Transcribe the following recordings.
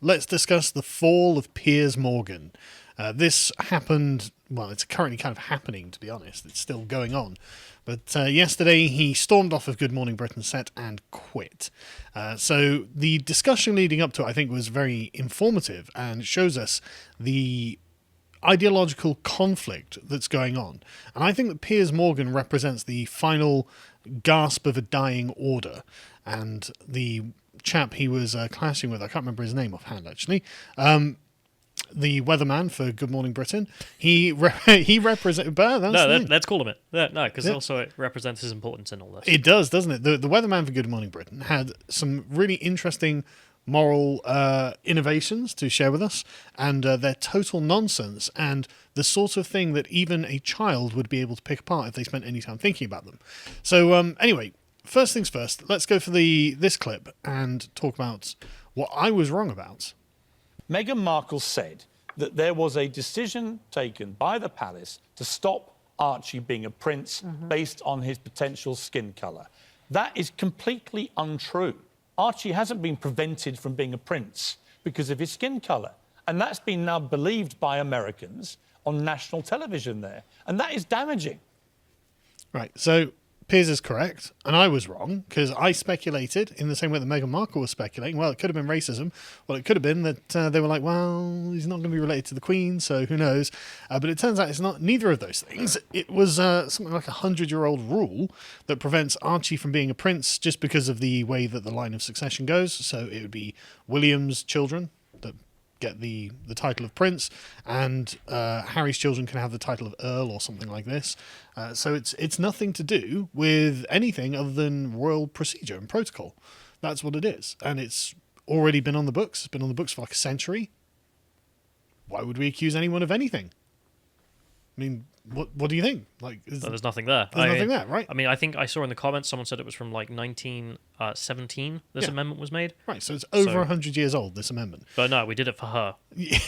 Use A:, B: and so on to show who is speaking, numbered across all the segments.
A: let's discuss the fall of Piers Morgan. This happened, well, it's currently kind of happening, to be honest. It's still going on. But yesterday he stormed off of Good Morning Britain set and quit. So the discussion leading up to it, I think, was very informative and shows us the ideological conflict that's going on. And I think that Piers Morgan represents the final gasp of a dying order. And the chap he was clashing with, I can't remember his name offhand, actually, the weatherman for Good Morning Britain, he represents...
B: Let's call him it. No, because also it represents his importance in all this.
A: It does, doesn't it? The weatherman for Good Morning Britain had some really interesting moral innovations to share with us, and they're total nonsense, and the sort of thing that even a child would be able to pick apart if they spent any time thinking about them. So anyway, first things first, let's go for this clip and talk about what I was wrong about.
C: Meghan Markle said that there was a decision taken by the palace to stop Archie being a prince based on his potential skin colour. That is completely untrue. Archie hasn't been prevented from being a prince because of his skin colour. And that's been now believed by Americans on national television there. And that is damaging.
A: Right, so Piers is correct, and I was wrong, because I speculated in the same way that Meghan Markle was speculating. Well, it could have been racism. Well, it could have been that they were like, well, he's not going to be related to the Queen, so who knows. But it turns out it's not neither of those things. It was something like a 100-year-old rule that prevents Archie from being a prince just because of the way that the line of succession goes. So it would be William's children that get the title of prince, and Harry's children can have the title of earl or something like this. So it's nothing to do with anything other than royal procedure and protocol. That's what it is, and it's already been on the books. It's been on the books for like a century. Why would we accuse anyone of anything? I mean, what do you think? Like,
B: there's nothing there.
A: There's nothing there, right?
B: I mean, I think I saw in the comments someone said it was from like 1917. This amendment was made.
A: Right, so it's over 100 years old, this amendment.
B: But no, we did it for her.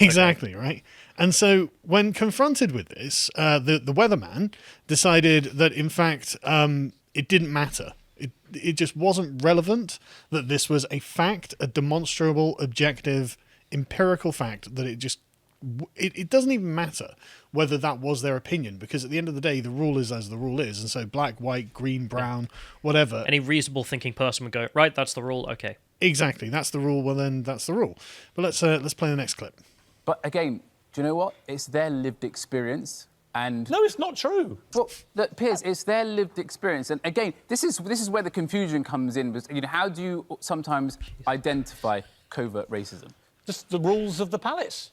A: Exactly, okay. Right. And so when confronted with this, the weatherman decided that, in fact, it didn't matter. It just wasn't relevant, that this was a fact, a demonstrable, objective, empirical fact, that it doesn't even matter whether that was their opinion, because at the end of the day, the rule is as the rule is. And so black, white, green, brown, whatever.
B: Any reasonable thinking person would go, right, that's the rule, okay.
A: Exactly, that's the rule, well then that's the rule. But let's play the next clip.
D: But again, do you know what? It's their lived experience. And
C: no, it's not true.
D: Well, look, Piers, it's their lived experience. And again, this is where the confusion comes in. You know, how do you sometimes identify covert racism?
C: Just the rules of the palace.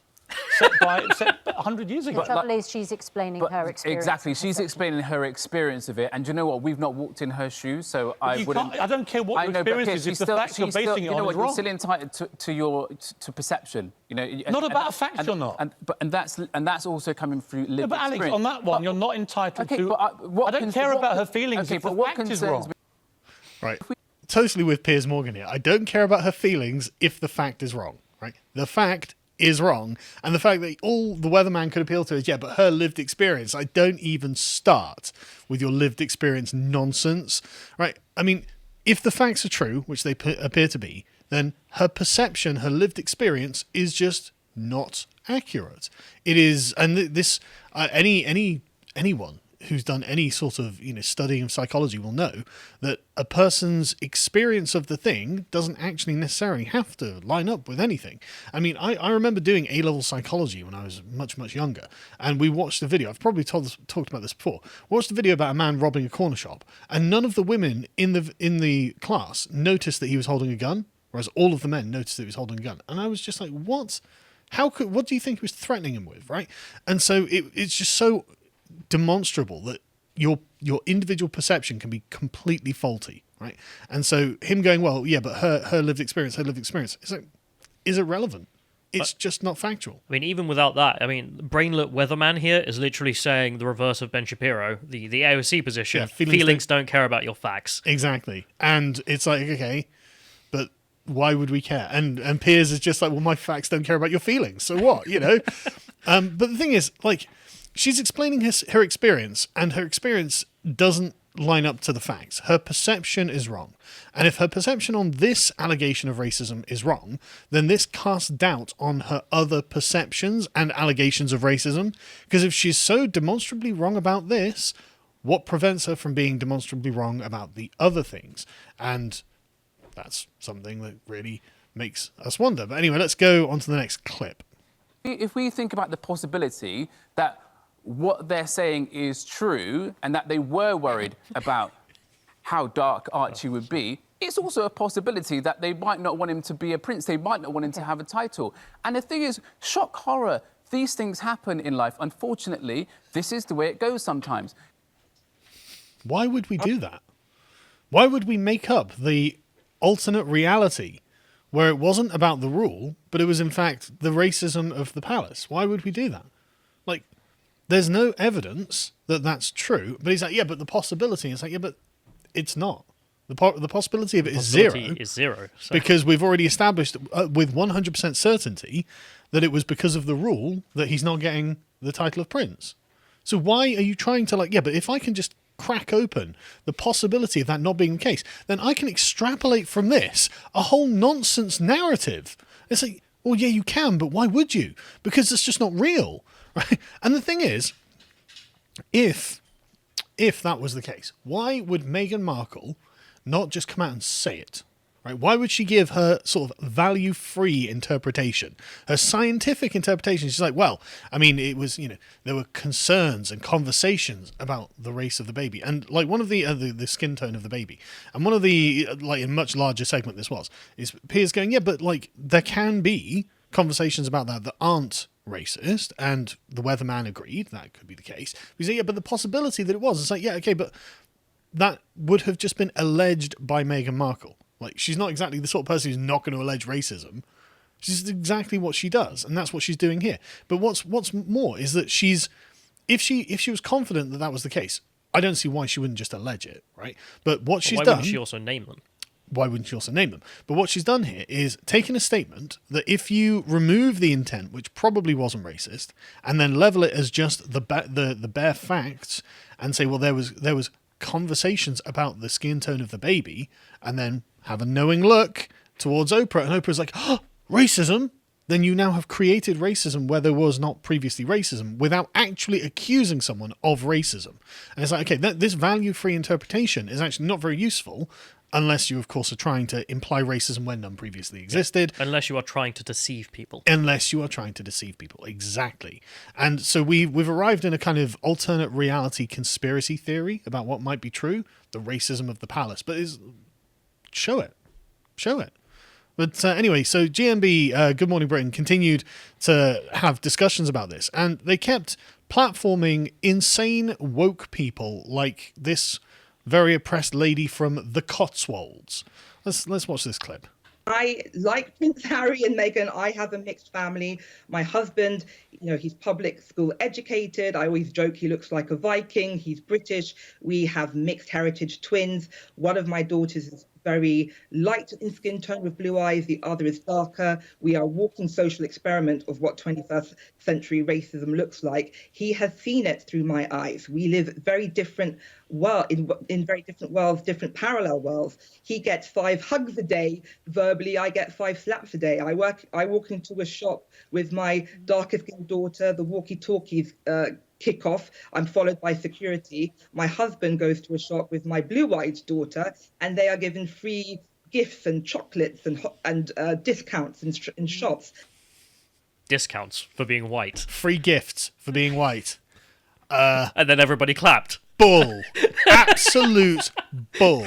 C: Set 100 years ago.
E: The trouble is she's explaining her experience.
D: Exactly, she's explaining her experience of it. And do you know what? We've not walked in her shoes, so I wouldn't...
C: I don't care what your experience is. If the fact you're basing it on is wrong.
D: You're still entitled to perception. You know,
C: not about a fact, you're not.
D: And that's also coming through lived
C: but Alex,
D: experience.
C: on that one, you're not entitled to...
D: I
C: don't care about her feelings if the fact is wrong.
A: Right. Totally with Piers Morgan here. I don't care about her feelings if the fact is wrong. Right. The fact is wrong, and the fact that all the weatherman could appeal to is, but her lived experience. I don't even start with your lived experience nonsense, right? I mean, if the facts are true, which they appear to be, then her perception, her lived experience is just not accurate. It is, and this anyone who's done any sort of studying of psychology will know that a person's experience of the thing doesn't actually necessarily have to line up with anything. I mean, I remember doing A-level psychology when I was much, much younger, and we watched a video. I've probably talked about this before. We watched a video about a man robbing a corner shop, and none of the women in the class noticed that he was holding a gun, whereas all of the men noticed that he was holding a gun. And I was just like, what? What do you think he was threatening him with, right? And so it's just so demonstrable that your individual perception can be completely faulty, right? And so him going, well, yeah, but her lived experience, it's like, is it relevant? It's just not factual.
B: I mean, even without that, I mean, brainlet weatherman here is literally saying the reverse of Ben Shapiro, the AOC position. Yeah, feelings don't care about your facts.
A: Exactly. And it's like, okay, but why would we care? And Piers is just like, well, my facts don't care about your feelings. So what, But the thing is, like, she's explaining her experience, and her experience doesn't line up to the facts. Her perception is wrong. And if her perception on this allegation of racism is wrong, then this casts doubt on her other perceptions and allegations of racism. Because if she's so demonstrably wrong about this, what prevents her from being demonstrably wrong about the other things? And that's something that really makes us wonder. But anyway, let's go on to the next clip.
D: If we think about the possibility that what they're saying is true and that they were worried about how dark Archie would be, it's also a possibility that they might not want him to be a prince. They might not want him to have a title. And the thing is, shock horror, these things happen in life. Unfortunately, this is the way it goes sometimes.
A: Why would we do that? Why would we make up the alternate reality where it wasn't about the rule, but it was in fact the racism of the palace? Why would we do that? Like, there's no evidence that that's true, but he's like, yeah, but the possibility. It's like, yeah, but it's not. The possibility of it is zero.
B: So.
A: Because we've already established with 100% certainty that it was because of the rule that he's not getting the title of prince. So why are you trying to like, yeah, but if I can just crack open the possibility of that not being the case, then I can extrapolate from this a whole nonsense narrative. It's like, well, yeah, you can, but why would you? Because it's just not real, right? And the thing is, if that was the case, why would Meghan Markle not just come out and say it? Right? Why would she give her sort of value-free interpretation, her scientific interpretation? She's like, well, I mean, it was, there were concerns and conversations about the race of the baby, and like one of the skin tone of the baby, and one of the like a much larger segment this is Piers going, yeah, but like there can be conversations about that aren't racist, and the weatherman agreed that could be the case. We say, yeah, but the possibility that it was, it's like, yeah, okay, but that would have just been alleged by Meghan Markle. Like, she's not exactly the sort of person who's not going to allege racism. She's exactly what she does, and that's what she's doing here. But what's more is that if she was confident that that was the case, I don't see why she wouldn't just allege it, right? But what she's done...
B: Why wouldn't she also name them?
A: Why wouldn't she also name them? But what she's done here is taken a statement that if you remove the intent, which probably wasn't racist, and then level it as just the bare facts, and say, well, there was conversations about the skin tone of the baby, and then have a knowing look towards Oprah, and Oprah's like, oh, racism? Then you now have created racism where there was not previously racism without actually accusing someone of racism. And it's like, okay, this value-free interpretation is actually not very useful unless you, of course, are trying to imply racism when none previously existed.
B: Unless you are trying to deceive people.
A: Exactly. And so we've arrived in a kind of alternate reality conspiracy theory about what might be true, the racism of the palace. But show it. But anyway, so GMB, Good Morning Britain, continued to have discussions about this, and they kept platforming insane woke people like this very oppressed lady from the Cotswolds. Let's watch this clip.
F: I like Prince Harry and Meghan. I have a mixed family. My husband, he's public school educated. I always joke he looks like a Viking. He's British. We have mixed heritage twins. One of my daughters is very light in skin tone with blue eyes. The other is darker. We are a walking social experiment of what 21st century racism looks like. He has seen it through my eyes. We live very different in very different worlds, different parallel worlds. He gets 5 hugs a day verbally. I get 5 slaps a day. I walk into a shop with my darker skinned daughter. The walkie-talkies kick off. I'm followed by security. My husband goes to a shop with my blue-eyed daughter, and they are given free gifts and chocolates and discounts in shops.
B: Discounts for being white.
A: Free gifts for being white.
B: And then everybody clapped.
A: Bull. Absolute bull.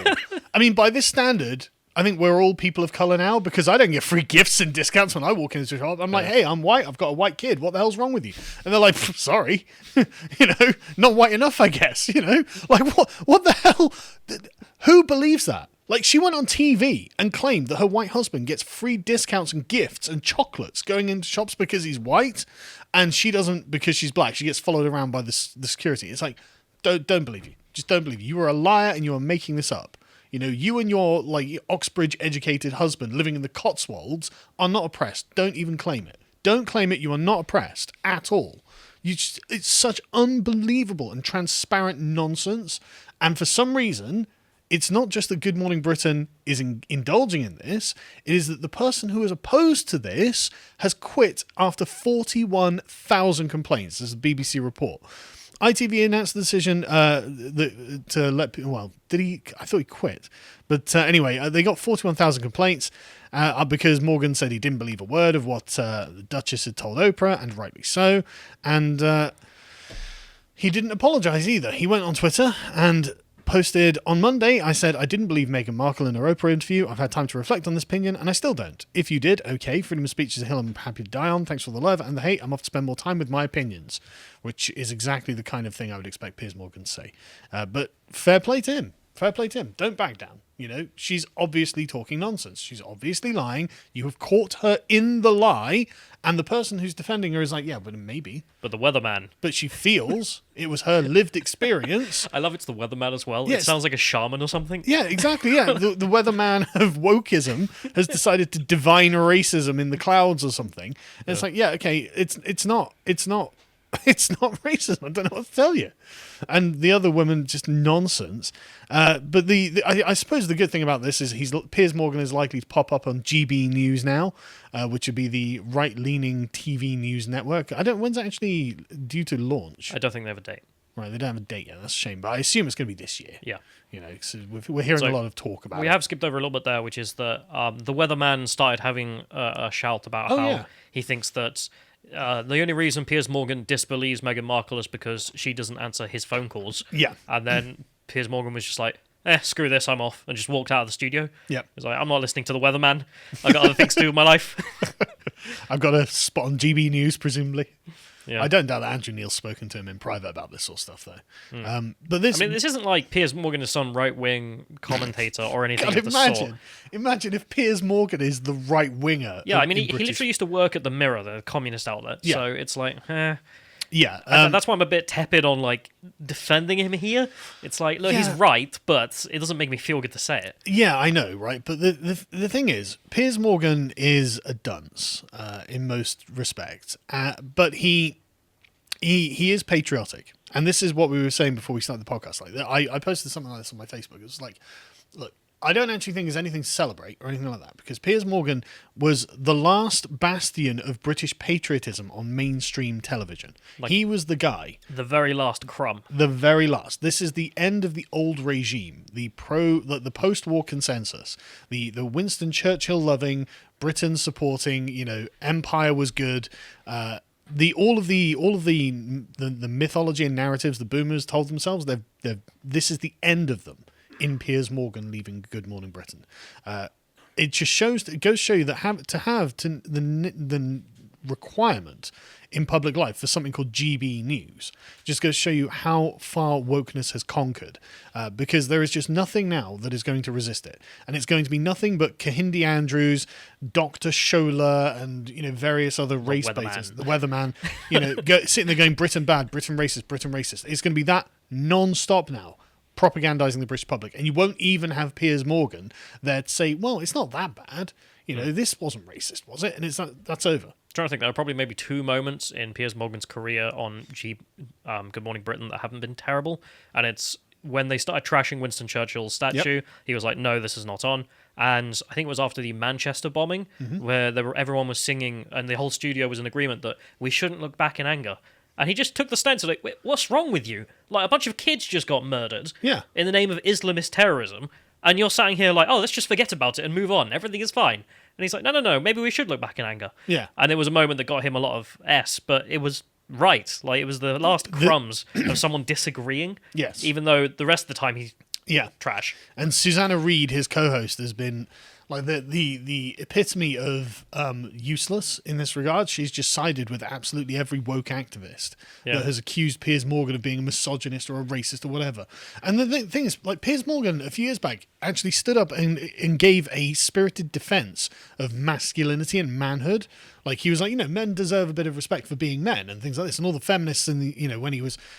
A: I mean, by this standard, I think we're all people of colour now, because I don't get free gifts and discounts when I walk into a shop. I'm like, hey, I'm white. I've got a white kid. What the hell's wrong with you? And they're like, sorry, not white enough, I guess. Like what the hell? Who believes that? Like, she went on TV and claimed that her white husband gets free discounts and gifts and chocolates going into shops because he's white, and she doesn't because she's black. She gets followed around by the security. It's like, don't believe you. Just don't believe you. You are a liar and you are making this up. You and your Oxbridge educated husband living in the Cotswolds are not oppressed. Don't even claim it. don't claim it. You are not oppressed at all. It's such unbelievable and transparent nonsense. And for some reason, it's not just that Good Morning Britain is indulging in this. It is that the person who is opposed to this has quit after 41,000 complaints. This is a BBC report. ITV announced the decision to let people... Well, did he... I thought he quit. But anyway, they got 41,000 complaints because Morgan said he didn't believe a word of what the Duchess had told Oprah, and rightly so. And he didn't apologise either. He went on Twitter and posted, on Monday, I said, I didn't believe Meghan Markle in her Oprah interview. I've had time to reflect on this opinion, and I still don't. If you did, okay. Freedom of speech is a hill I'm happy to die on. Thanks for the love and the hate. I'm off to spend more time with my opinions, which is exactly the kind of thing I would expect Piers Morgan to say. But fair play to him. Fair play to him. Don't back down. You know, she's obviously talking nonsense. She's obviously lying. You have caught her in the lie, and the person who's defending her is like, yeah, but maybe.
B: But the weatherman.
A: But she feels it was her lived experience.
B: I love it's the weatherman as well.
A: Yes.
B: It sounds like a shaman or something.
A: Yeah, exactly. Yeah, the weatherman of wokeism has decided to divine racism in the clouds or something. And it's like, yeah, okay, it's not racism. I don't know what to tell you. And the other woman, just nonsense. But I suppose the good thing about this is Piers Morgan is likely to pop up on GB News now, which would be the right-leaning TV news network. When's that actually due to launch?
B: I don't think they have a date.
A: Right, they don't have a date yet. That's a shame. But I assume it's going to be this year.
B: Yeah.
A: You know, so we're hearing a lot of talk about it.
B: We have skipped over a little bit there, which is that the weatherman started having a shout about how he thinks that the only reason Piers Morgan disbelieves Meghan Markle is because she doesn't answer his phone calls.
A: Yeah.
B: And then Piers Morgan was just like, screw this, I'm off, and just walked out of the studio.
A: Yeah.
B: He's like, I'm not listening to the weatherman. I got other things to do with my life.
A: I've got a spot on GB News, presumably.
B: Yeah.
A: I don't doubt that Andrew Neil's spoken to him in private about this sort of stuff, though. But this...
B: I mean, this isn't like Piers Morgan is some right-wing commentator or anything
A: God,
B: of the sort.
A: Imagine if Piers Morgan is the right-winger.
B: Yeah, I mean, he literally used to work at the Mirror, the communist outlet.
A: Yeah.
B: So it's like,
A: Yeah.
B: And that's why I'm a bit tepid on, like, defending him here. It's like, look, he's right, but it doesn't make me feel good to say it.
A: Yeah, I know, right? But the thing is, Piers Morgan is a dunce in most respects. But he is patriotic. And this is what we were saying before we started the podcast. Like, I posted something like this on my Facebook. It was like, look, I don't actually think there's anything to celebrate or anything like that, because Piers Morgan was the last bastion of British patriotism on mainstream television. Like, he was the guy.
B: The very last crumb.
A: The very last. This is the end of the old regime, the post-war consensus, the Winston Churchill loving, Britain supporting, you know, empire was good. All of the mythology and narratives the boomers told themselves, this is the end of them. In Piers Morgan leaving Good Morning Britain, it goes to show you that the requirement in public life for something called GB News just goes to show you how far wokeness has conquered, because there is just nothing now that is going to resist it, and it's going to be nothing but Kahindi Andrews, Dr. Shola, and various other race baiters, the weatherman, sitting there going Britain bad, Britain racist, Britain racist. It's going to be that non-stop now, propagandizing the British public, and you won't even have Piers Morgan there to say, well, it's not that bad, this wasn't racist, was it? And that's over.
B: I'm trying to think, there are probably maybe two moments in Piers Morgan's career on Good Morning Britain that haven't been terrible, and it's when they started trashing Winston Churchill's statue. Yep. He was like, no, this is not on. And I think it was after the Manchester bombing, where everyone was singing and the whole studio was in agreement that we shouldn't look back in anger. And he just took the stance of like, wait, what's wrong with you? Like, a bunch of kids just got murdered in the name of Islamist terrorism, and you're sitting here like, oh, let's just forget about it and move on. Everything is fine. And he's like, no, maybe we should look back in anger.
A: Yeah.
B: And it was a moment that got him a lot of S, but it was right. Like, it was the last crumbs of someone disagreeing.
A: Yes.
B: Even though the rest of the time he's trash.
A: And Susanna Reid, his co-host, has been like the epitome of useless in this regard. She's just sided with absolutely every woke activist that has accused Piers Morgan of being a misogynist or a racist or whatever. And the thing is, like, Piers Morgan a few years back actually stood up and gave a spirited defense of masculinity and manhood. Like, he was like, men deserve a bit of respect for being men and things like this. And all the feminists, and when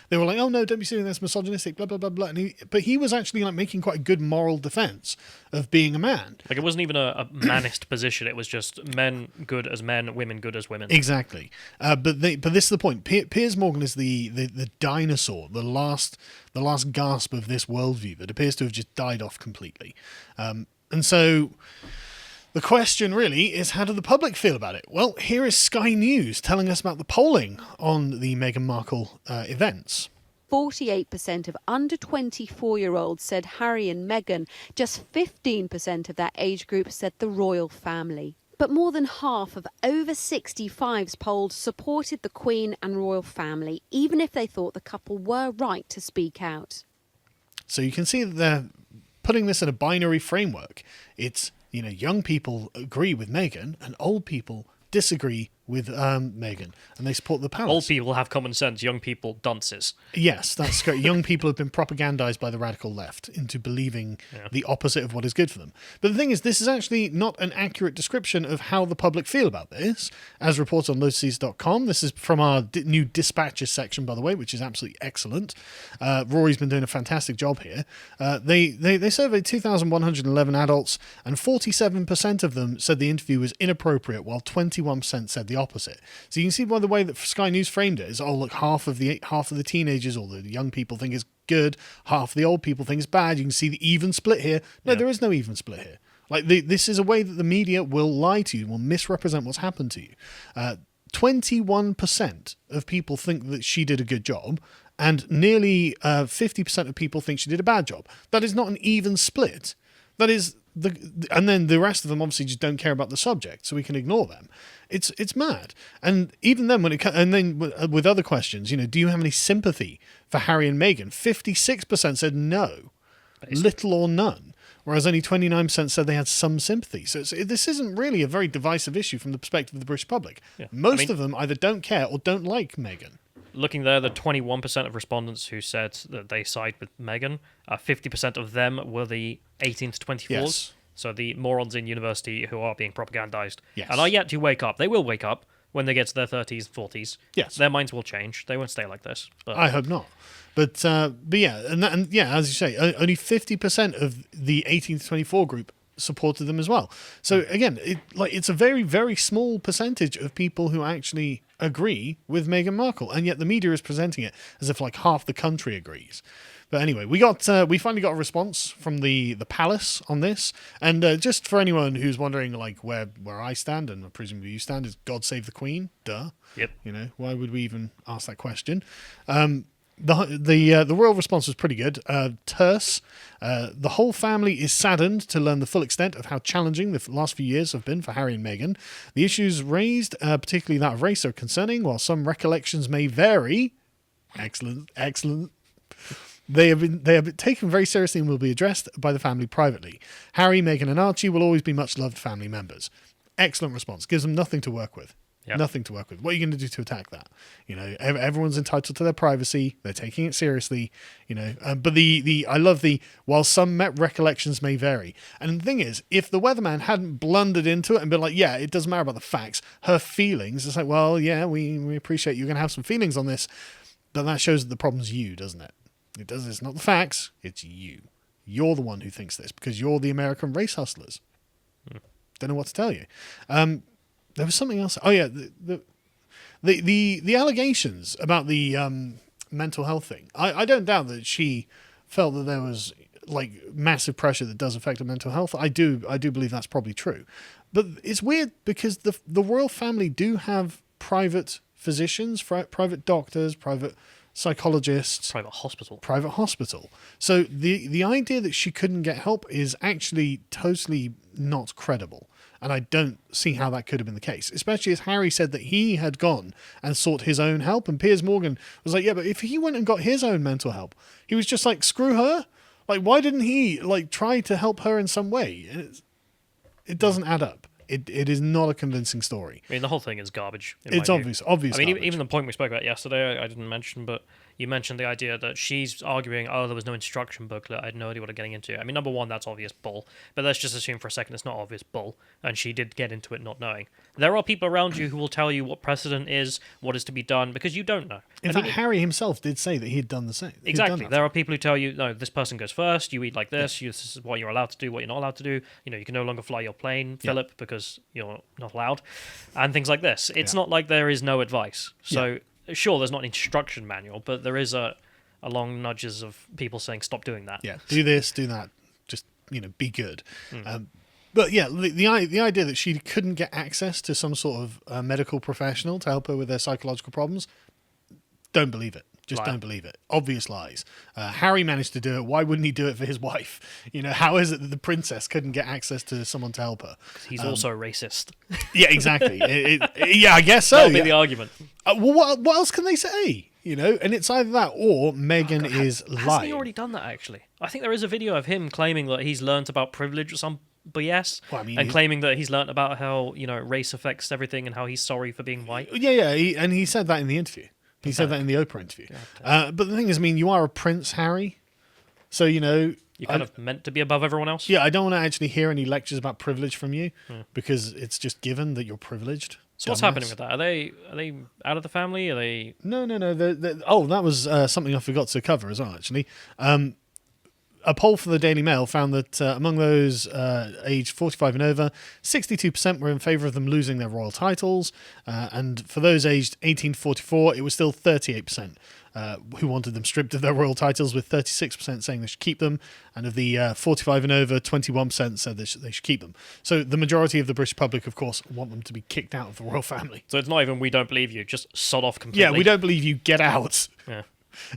A: they were like, oh no, don't be saying that's misogynistic, blah blah blah blah. But he was actually like making quite a good moral defense of being a man.
B: Like, it wasn't even a manist position. It was just men good as men, women good as women.
A: Exactly. But this is the point. Piers Morgan is the dinosaur, the last gasp of this worldview that appears to have just died off completely. And so the question really is, how do the public feel about it? Well, here is Sky News telling us about the polling on the Meghan Markle events.
G: 48% of under 24-year-olds said Harry and Meghan. Just 15% of that age group said the royal family. But more than half of over 65s polled supported the Queen and royal family, even if they thought the couple were right to speak out.
A: So you can see that they're putting this in a binary framework. It's, young people agree with Meghan and old people disagree with Meghan, and they support the palace.
B: Old people have common sense, young people dunces.
A: Yes, that's correct. Young people have been propagandized by the radical left into believing the opposite of what is good for them. But the thing is, this is actually not an accurate description of how the public feel about this, as reported on Lotus.com. This is from our new dispatches section, by the way, which is absolutely excellent. Rory's been doing a fantastic job here. They surveyed 2,111 adults, and 47% of them said the interview was inappropriate, while 21% said the opposite. So you can see by the way that Sky News framed it is, oh look, half of the teenagers or the young people think it's good, half the old people think it's bad. You can see the even split here. No, there is no even split here. Like, this is a way that the media will lie to you, will misrepresent what's happened to you. 21% of people think that she did a good job, and nearly 50% of people think she did a bad job. That is not an even split. That is and then the rest of them obviously just don't care about the subject, so we can ignore them. It's mad. And even then, with other questions, do you have any sympathy for Harry and Meghan? 56% said no, little or none, whereas only 29% said they had some sympathy. So this isn't really a very divisive issue from the perspective of the British public. Yeah. Most of them either don't care or don't like Meghan.
B: Looking there, the 21% of respondents who said that they side with Meghan, 50% of them were the 18 to 24s.
A: Yes.
B: So the morons in university who are being propagandized.
A: Yes.
B: And are yet to wake up. They will wake up when they get to their 30s and 40s.
A: Yes.
B: Their minds will change. They won't stay like this. But
A: I hope not. But yeah, and as you say, only 50% of the 18 to 24 group supported them as well. So again, it's a very, very small percentage of people who actually agree with Meghan Markle, and yet the media is presenting it as if like half the country agrees. But anyway, we finally got a response from the palace on this, and just for anyone who's wondering like where I stand, and presumably you stand, is God save the Queen? Duh.
B: Yep.
A: Why would we even ask that question? The royal response was pretty good. Terse. The whole family is saddened to learn the full extent of how challenging the last few years have been for Harry and Meghan. The issues raised, particularly that of race, are concerning, while some recollections may vary. Excellent. They have been taken very seriously and will be addressed by the family privately. Harry, Meghan, and Archie will always be much loved family members. Excellent response. Gives them nothing to work with. Yep. Nothing to work with. What are you going to do to attack that? Everyone's entitled to their privacy. They're taking it seriously. But I love while some recollections may vary. And the thing is, if the weatherman hadn't blundered into it and been like, yeah, it doesn't matter about the facts, her feelings, it's like, well, yeah, we appreciate you're going to have some feelings on this, but that shows that the problem's you, doesn't it? It does. It's not the facts. It's you. You're the one who thinks this because you're the American race hustlers. Don't know what to tell you. There was something else. Oh yeah, the allegations about the mental health thing. I don't doubt that she felt that there was like massive pressure that does affect her mental health. I do believe that's probably true. But it's weird because the royal family do have private physicians, private doctors, private psychologists,
B: private hospital.
A: So the idea that she couldn't get help is actually totally not credible. And I don't see how that could have been the case, especially as Harry said that he had gone and sought his own help. And Piers Morgan was like, yeah, but if he went and got his own mental help, he was just like, screw her. Like, why didn't he like try to help her in some way? It doesn't add up. It is not a convincing story.
B: I mean, the whole thing is garbage.
A: It's obvious.
B: I mean,
A: garbage.
B: even the point we spoke about yesterday, I didn't mention, but you mentioned the idea that she's arguing, oh, there was no instruction booklet, I had no idea what I'm getting into. I mean, number one, that's obvious bull, but let's just assume for a second it's not obvious bull, and she did get into it not knowing. There are people around you who will tell you what precedent is, what is to be done, because you don't know.
A: In fact, Harry himself did say that he had done the same.
B: Exactly. There are people who tell you, no, this person goes first, you eat like this, this is what you're allowed to do, what you're not allowed to do. You know, you can no longer fly your plane, Philip, because you're not allowed, and things like this. It's not like there is no advice. So, sure, there's not an instruction manual, but there is a long nudges of people saying, stop doing that.
A: Yeah, do this, do that, just, be good. But yeah, the idea that she couldn't get access to some sort of medical professional to help her with their psychological problems, don't believe it. Just don't believe it. Obvious lies. Harry managed to do it. Why wouldn't he do it for his wife? How is it that the princess couldn't get access to someone to help her?
B: He's also racist.
A: Yeah, exactly. I guess so.
B: That'll be the argument.
A: Well, what else can they say? And it's either that or Meghan is lying.
B: Hasn't he already done that, actually? I think there is a video of him claiming that he's learnt about privilege or some BS, and claiming that he's learnt about how, race affects everything and how he's sorry for being white.
A: Yeah, and he said that in the interview. He said that in the Oprah interview. But the thing is, you are a prince, Harry. So, you're
B: kind of meant to be above everyone else.
A: Yeah, I don't want to actually hear any lectures about privilege from you because it's just given that you're privileged.
B: So what's happening with that? Are they out of the family? Are they?
A: No. That was something I forgot to cover as well, actually. A poll for the Daily Mail found that among those aged 45 and over, 62% were in favour of them losing their royal titles. And for those aged 18 to 44, it was still 38% who wanted them stripped of their royal titles, with 36% saying they should keep them. And of the 45 and over, 21% said they should keep them. So the majority of the British public, of course, want them to be kicked out of the royal family.
B: So it's not even we don't believe you, just sod off completely.
A: Yeah, we don't believe you, get out.
B: Yeah.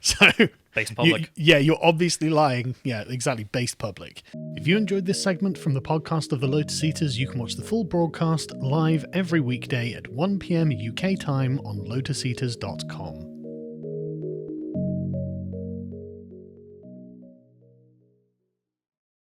A: So,
B: based public.
A: You're obviously lying. Yeah, exactly, based public. If you enjoyed this segment from the podcast of the Lotus Eaters, you can watch the full broadcast live every weekday at 1 p.m. UK time on lotuseaters.com.